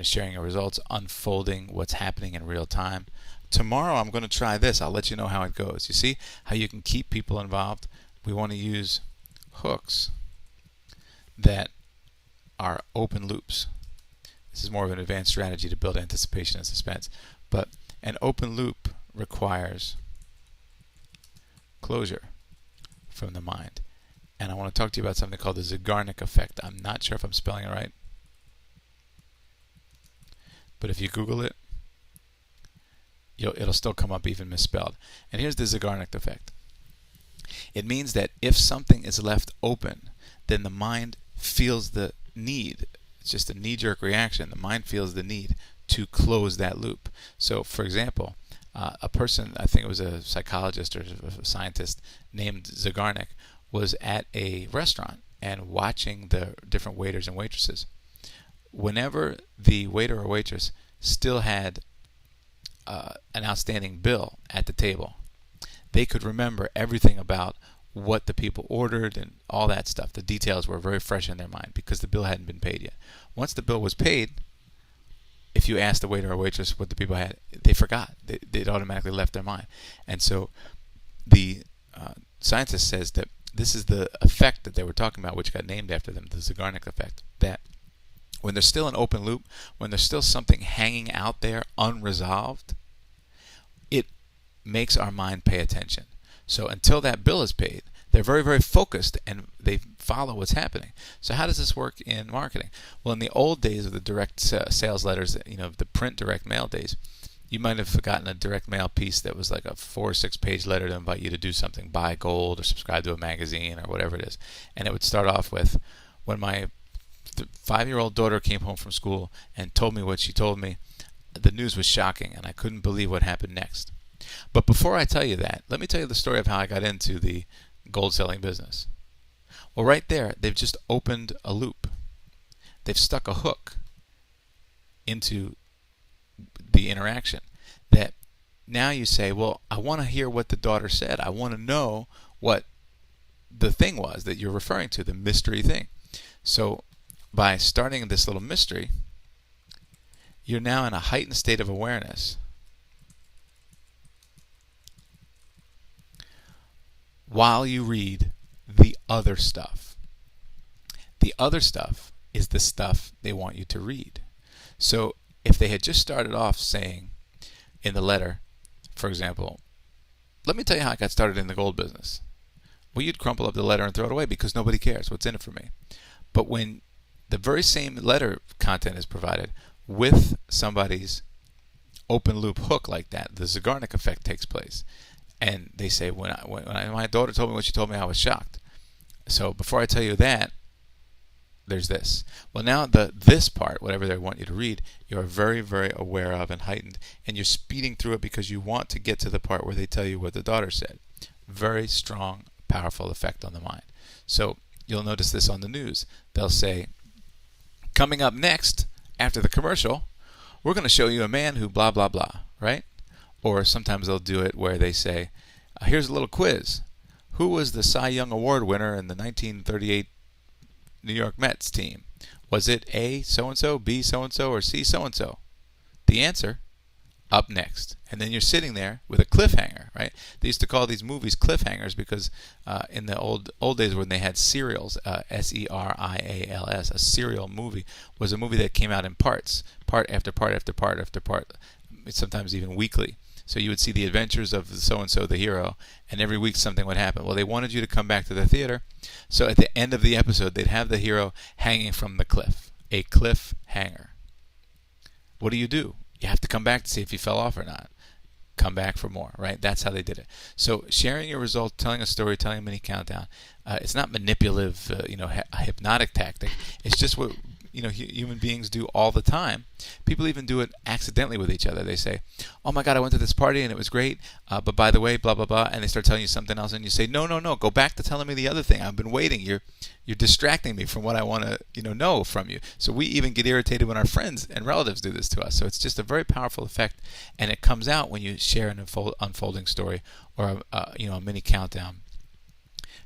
sharing your results, unfolding what's happening in real time. Tomorrow I'm going to try this. I'll let you know how it goes. You see how you can keep people involved? We want to use hooks that are open loops. This is more of an advanced strategy to build anticipation and suspense. But an open loop requires closure from the mind. And I want to talk to you about something called the Zeigarnik effect. I'm not sure if I'm spelling it right, but if you Google it, it'll still come up even misspelled. And here's the Zeigarnik effect. It means that if something is left open, then the mind feels the need. It's just a knee-jerk reaction. The mind feels the need to close that loop. So, for example, a person, I think it was a psychologist or a scientist named Zeigarnik, was at a restaurant and watching the different waiters and waitresses. Whenever the waiter or waitress still had an outstanding bill at the table, they could remember everything about what the people ordered and all that stuff. The details were very fresh in their mind because the bill hadn't been paid yet. Once the bill was paid, if you asked the waiter or waitress what the people had, they forgot. They'd automatically left their mind. And so the scientist says that this is the effect that they were talking about, which got named after them, the Zeigarnik effect, that when there's still an open loop, when there's still something hanging out there unresolved, it makes our mind pay attention. So until that bill is paid, they're very, very focused and they follow what's happening. So how does this work in marketing? Well, in the old days of the direct sales letters, the print direct mail days, you might have gotten a direct mail piece that was like a 4 or 6 page letter to invite you to do something, buy gold or subscribe to a magazine or whatever it is. And it would start off with, when my 5-year-old daughter came home from school and told me what she told me, the news was shocking and I couldn't believe what happened next. But before I tell you that, let me tell you the story of how I got into the gold selling business. Well, right there, they've just opened a loop. They've stuck a hook into the interaction that now you say, well, I want to hear what the daughter said. I want to know what the thing was that you're referring to, the mystery thing. So by starting this little mystery, you're now in a heightened state of awareness. While you read the other stuff. The other stuff is the stuff they want you to read. So if they had just started off saying in the letter, for example, let me tell you how I got started in the gold business. Well, you'd crumple up the letter and throw it away because nobody cares. What's in it for me? But when the very same letter content is provided with somebody's open loop hook like that, the Zeigarnik effect takes place. And they say, when my daughter told me what she told me, I was shocked. So before I tell you that, there's this. Well, now this part, whatever they want you to read, you are very, very aware of and heightened. And you're speeding through it because you want to get to the part where they tell you what the daughter said. Very strong, powerful effect on the mind. So you'll notice this on the news. They'll say, coming up next, after the commercial, we're going to show you a man who blah, blah, blah, right? Or sometimes they'll do it where they say, here's a little quiz. Who was the Cy Young Award winner in the 1938 New York Mets team? Was it A, so-and-so, B, so-and-so, or C, so-and-so? The answer, up next. And then you're sitting there with a cliffhanger, right? They used to call these movies cliffhangers because in the old days when they had serials, S-E-R-I-A-L-S, a serial movie was a movie that came out in parts, part after part after part after part, sometimes even weekly. So you would see the adventures of so-and-so, the hero, and every week something would happen. Well, they wanted you to come back to the theater, so at the end of the episode, they'd have the hero hanging from the cliff, a cliff hanger. What do? You have to come back to see if he fell off or not. Come back for more, right? That's how they did it. So sharing your results, telling a story, telling a mini countdown, it's not manipulative, a hypnotic tactic. It's just what human beings do all the time. People even do it accidentally with each other. They say, "Oh my God, I went to this party and it was great, but by the way, blah blah blah," and they start telling you something else, and you say, "No, no, no, go back to telling me the other thing. I've been waiting. You're distracting me from what I want to know from you." So we even get irritated when our friends and relatives do this to us. So it's just a very powerful effect, and it comes out when you share an unfolding story or a mini countdown.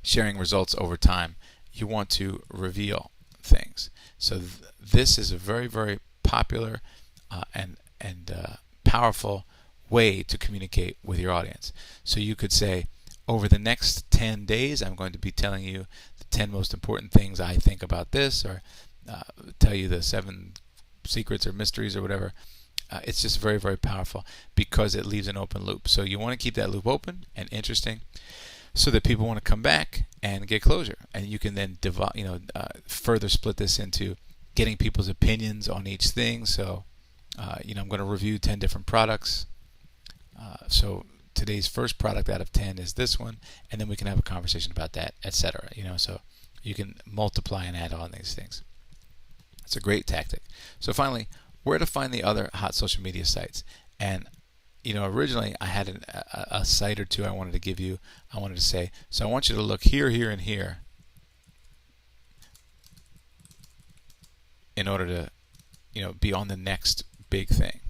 Sharing results over time, you want to reveal things. So this is a very, very popular and powerful way to communicate with your audience. So you could say, over the next 10 days, I'm going to be telling you the 10 most important things I think about this, or tell you the 7 secrets or mysteries or whatever. It's just very, very powerful because it leaves an open loop. So you want to keep that loop open and interesting, so that people want to come back and get closure. And you can then further split this into getting people's opinions on each thing. So I'm going to review 10 different products. So today's first product out of 10 is this one, and then we can have a conversation about that, etc. So you can multiply and add on these things. It's a great tactic. So finally, where to find the other hot social media sites. And originally I had a site or two I wanted to give you. I wanted to say, so I want you to look here, here, and here in order to, be on the next big thing.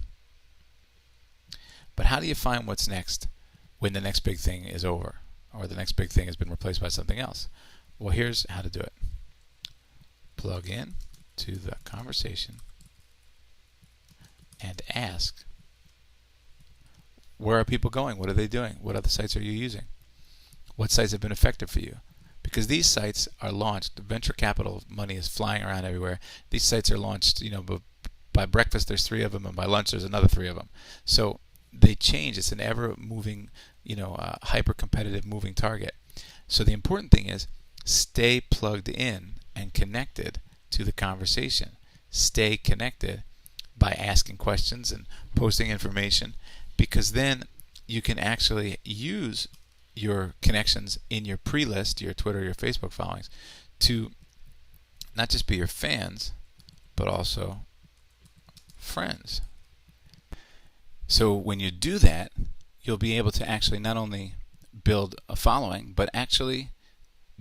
But how do you find what's next when the next big thing is over, or the next big thing has been replaced by something else? Well, here's how to do it. Plug in to the conversation and ask, where are people going? What are they doing? What other sites are you using? What sites have been effective for you? Because these sites are launched. Venture capital money is flying around everywhere. These sites are launched, by breakfast there's 3 of them, and by lunch there's another 3 of them. So they change. It's an ever-moving, hyper-competitive moving target. So the important thing is stay plugged in and connected to the conversation. Stay connected by asking questions and posting information, because then you can actually use your connections in your pre-list, your Twitter, your Facebook followings, to not just be your fans, but also friends. So when you do that, you'll be able to actually not only build a following, but actually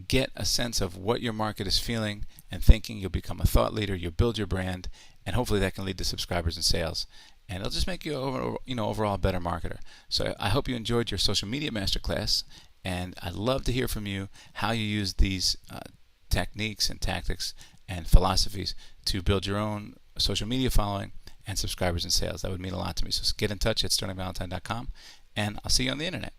get a sense of what your market is feeling and thinking. You'll become a thought leader, you'll build your brand, and hopefully that can lead to subscribers and sales. And it'll just make you overall a better marketer. So I hope you enjoyed your social media masterclass, and I'd love to hear from you how you use these techniques and tactics and philosophies to build your own social media following and subscribers and sales. That would mean a lot to me. So get in touch at sterlingvalentine.com, and I'll see you on the internet.